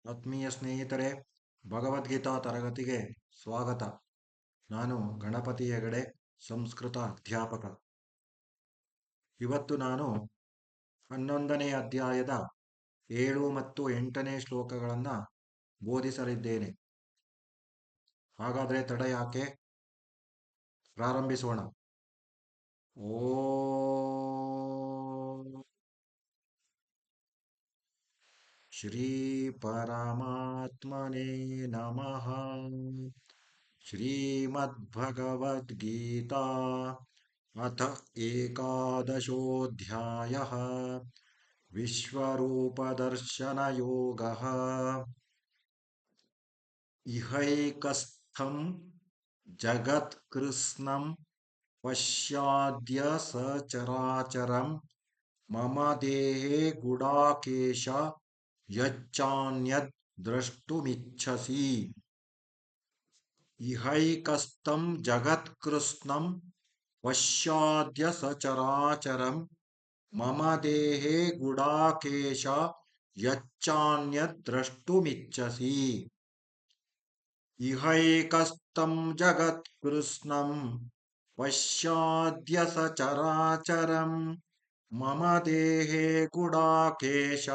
ಆತ್ಮೀಯ ಸ್ನೇಹಿತರೆ, ಭಗವದ್ಗೀತಾ ತರಗತಿಗೆ ಸ್ವಾಗತ. ನಾನು ಗಣಪತಿ ಹೆಗಡೆ, ಸಂಸ್ಕೃತ ಅಧ್ಯಾಪಕ. ಇವತ್ತು ನಾನು 11ನೇ ಅಧ್ಯಾಯದ 7 ಮತ್ತು 8ನೇ ಶ್ಲೋಕಗಳನ್ನು ಬೋಧಿಸಲಿದ್ದೇನೆ. ಹಾಗಾದರೆ ತಡ ಯಾಕೆ, ಪ್ರಾರಂಭಿಸೋಣ. ಓಂ ಶ್ರೀ ಪರಮಾತ್ಮನೇ ನಮಃ. श्रीमद्भगवद्गीता अथ एकादशोऽध्यायः विश्वरूपदर्शनयोगः. इहैकस्थं जगत्कृत्स्नं पश्याद्य सचराचरं मम देहे गुडाकेश यच्चान्यद् द्रष्टुमिच्छसि. इहैकस्थं जगत्कृत्स्नं पश्याद्य सचराचरं मम देहे गुडाकेश यच्चान्यद् द्रष्टुमिच्छसि. इहैकस्थं जगत्कृत्स्नं पश्याद्य सचराचरं मम देहे गुडाकेश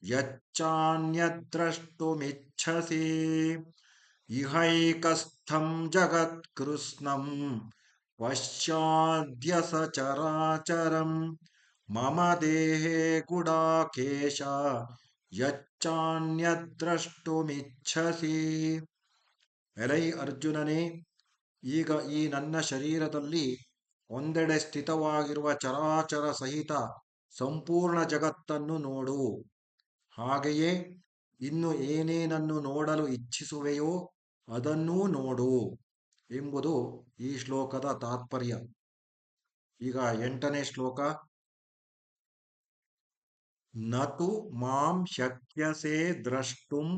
यच्चान्यद् द्रष्टुमिच्छसि. इहैकस्थं जगत्कृत्स्नं पश्याद्य सचराचरं मम देहे गुडाकेश यच्चान्यद् द्रष्टुमिच्छसि. ಎಲೈ ಅರ್ಜುನನೇ, ಈಗ ಈ ನನ್ನ ಶರೀರದಲ್ಲಿ ಒಂದೆಡೆ ಸ್ಥಿತವಾಗಿರುವ ಚರಾಚರ ಸಹಿತ ಸಂಪೂರ್ಣ ಜಗತ್ತನ್ನು ನೋಡು. ಹಾಗೆಯೇ ಇನ್ನು ಏನೇನನ್ನು ನೋಡಲು ಇಚ್ಛಿಸುವೆಯೋ ಅದನ್ನೂ ನೋಡು ಎಂಬುದು ಈ ಶ್ಲೋಕದ ತಾತ್ಪರ್ಯ. ಈಗ 8ನೇ ಶ್ಲೋಕ. ನತು ಮಾಂ ಶಕ್ಯಸೆ ದ್ರಷ್ಟುಂ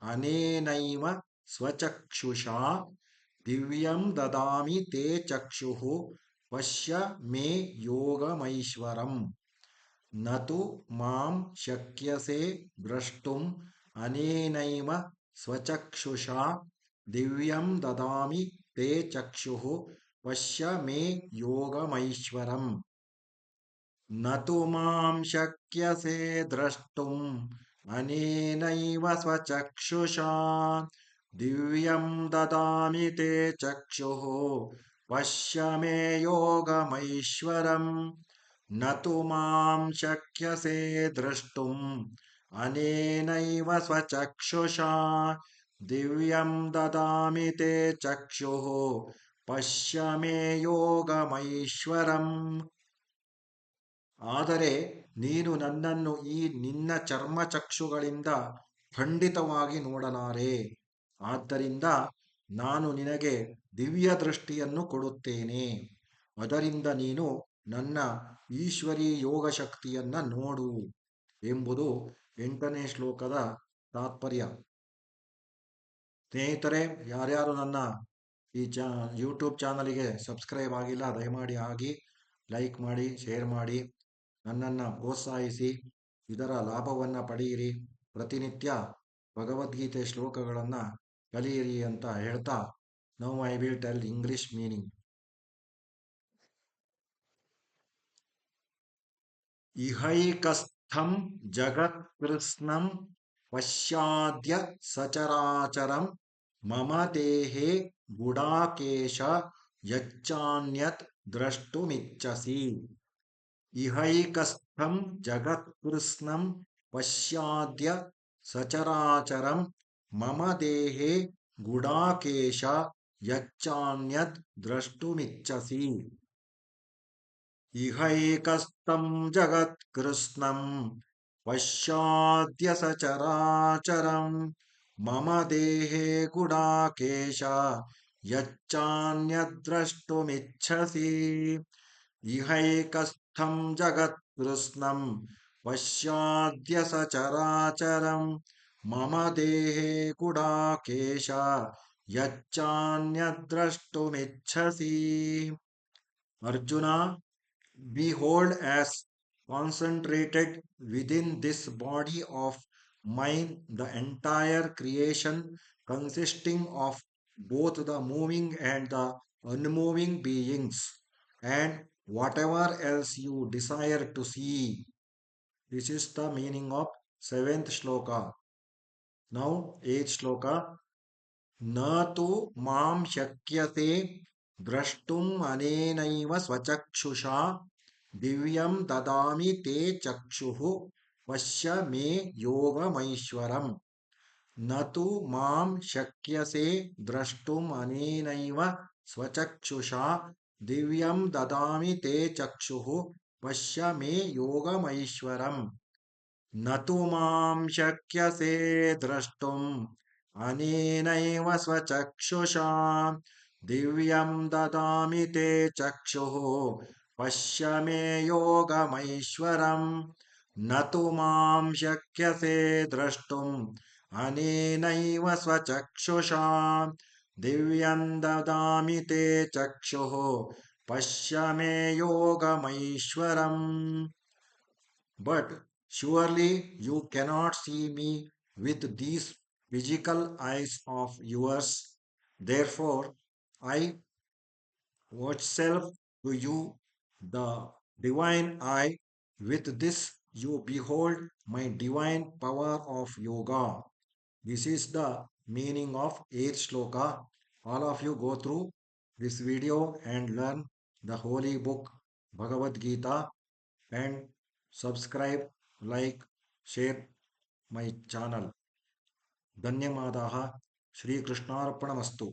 ಅನೇನೈವ ಸ್ವಚಕ್ಷುಷಾ ದಿವ್ಯಂ ದದಾಮಿ ತೇ ಚಕ್ಷುಃ ಪಶ್ಯ ಮೇ ಯೋಗಮೈಶ್ವರಂ. ನತು ಮಾಂ ಶಕ್ಯಸೆ ದ್ರಷ್ಟುಂ ಅನೇನೈವ ಸ್ವಚಕ್ಷುಷಾ ದಿವ್ಯಂ ದದಾಮಿ ತೇ ಚಕ್ಷುಃ ಪಶ್ಯ ಮೇ ಯೋಗಮೈಶ್ವರಂ. ನತು ಮಾಂ ಶಕ್ಯಸೆ ದ್ರಷ್ಟುಂ ಅನೇನೈವ ಸ್ವಚಕ್ಷುಷಾ ದಿವ್ಯಂ ದದಾಮಿ ತೇ ಚಕ್ಷುಃ ಪಶ್ಯ ಮೇ ಯೋಗಮೈಶ್ವರಂ. ನತು ಮಾಂ ಶಕ್ಯಸೆ ದ್ರಷ್ಟುಂ ಅನೇನೈವ ಸ್ವಚಕ್ಷುಷಾ ದಿವ್ಯಂ ದದಾಮಿ ತೇ ಚಕ್ಷುಃ ಪಶ್ಯ ಮೇ ಯೋಗಮೈಶ್ವರಂ. ಆದರೆ ನೀನು ನನ್ನನ್ನು ಈ ನಿನ್ನ ಚರ್ಮಚಕ್ಷುಗಳಿಂದ ಖಂಡಿತವಾಗಿ ನೋಡಲಾರೆ. ಆದ್ದರಿಂದ ನಾನು ನಿನಗೆ ದಿವ್ಯ ದೃಷ್ಟಿಯನ್ನು ಕೊಡುತ್ತೇನೆ. ಅದರಿಂದ ನೀನು ನನ್ನ ಈಶ್ವರೀ ಯೋಗ ಶಕ್ತಿಯನ್ನ ನೋಡು ಎಂಬುದು 8ನೇ ಶ್ಲೋಕದ ತಾತ್ಪರ್ಯ. ಸ್ನೇಹಿತರೆ, ಯಾರ್ಯಾರು ನನ್ನ ಈ ಯೂಟ್ಯೂಬ್ ಚಾನಲಿಗೆ ಸಬ್ಸ್ಕ್ರೈಬ್ ಆಗಿಲ್ಲ, ದಯಮಾಡಿ ಆಗಿ ಲೈಕ್ ಮಾಡಿ, ಶೇರ್ ಮಾಡಿ, ನನ್ನನ್ನು ಪ್ರೋತ್ಸಾಹಿಸಿ, ಇದರ ಲಾಭವನ್ನು ಪಡೆಯಿರಿ. ಪ್ರತಿನಿತ್ಯ ಭಗವದ್ಗೀತೆ ಶ್ಲೋಕಗಳನ್ನು ಕಲಿಯಿರಿ ಅಂತ ಹೇಳ್ತಾ, now I will tell English meaning. ಇಹೈಕಸ್ಥಂ ಜಗತ್ಕೃತ್ಸ್ನಂ ಪಶ್ಯಾದ್ಯ ಸಚರಾಚರಂ ಮಮ ದೇಹೇ ಗುಡಾಕೇಶ ಯಚ್ಚಾನ್ಯತ್ ದ್ರಷ್ಟುಮಿಚ್ಛಸಿ. ಇಹೈಕಸ್ಥಂ ಜಗತ್ಕೃತ್ಸ್ನಂ ಪಶ್ಯಾದ್ಯ ಸಚರಾಚರಂ ಮಮ ದೇಹೇ ಗುಡಾಕೇಶ ಯಚ್ಚಾನ್ಯದ್ ದ್ರಷ್ಟುಮಿಚ್ಛಸಿ. ಇಹೈಕಸ್ಥಂ ಜಗತ್ಕೃತ್ಸ್ನಂ ಪಶ್ಯಾದ್ಯ ಸಚರಾಚರಂ ಮಮ ದೇಹೇ ಗುಡಾಕೇಶ ಯಚ್ಚಾನ್ಯದ್ ದ್ರಷ್ಟುಮಿಚ್ಛಸಿ. ಇಹೈಕಸ್ಥಂ ಜಗತ್ಕೃತ್ಸ್ನಂ ಪಶ್ಯಾದ್ಯ ಸಚರಾಚರಂ ಮಮ ದೇಹೇ Gudakesha ಯಚ್ಚಾನ್ಯದ್ ದ್ರಷ್ಟುಮಿಚ್ಛಸಿ. Arjuna, behold as concentrated within this body of mine the entire creation consisting of both the moving and the unmoving beings, and whatever else you desire to see. This is the meaning of seventh shloka. Now, eighth shloka. न तु मां शक्यते द्रष्टुम् अनेनैव स्वचक्षुषा दिव्यं ददामि ते चक्षुः पश्य मे योगमैश्वरम् न तु मां शक्यसे द्रष्टुम् अनेनैव स्वचक्षुषा दिव्यं ददामि ते चक्षुः पश्य मे योगमैश्वरम् न तु मां शक्यसे द्रष्टुम् अनेनैव स्वचक्षुषा दिव्यं ददामि ते चक्षुः पश्य मे योगमैश्वरम् न तु मां शक्यसे द्रष्टुम् अनेनैव स्वचक्षुषा दिव्यं ददामि ते चक्षुः पश्य मे योगमैश्वरम्. But surely you cannot see me with these physical eyes of yours. Therefore, I vouchsafe to you the divine eye. With this, you behold my divine power of yoga. This is the meaning of 8th shloka. All of you go through this video and learn the holy book Bhagavad Gita and subscribe, like, share my channel. ಧನ್ಯವಾದ. ಶ್ರೀಕೃಷ್ಣಾರ್ಪಣಮಸ್ತು.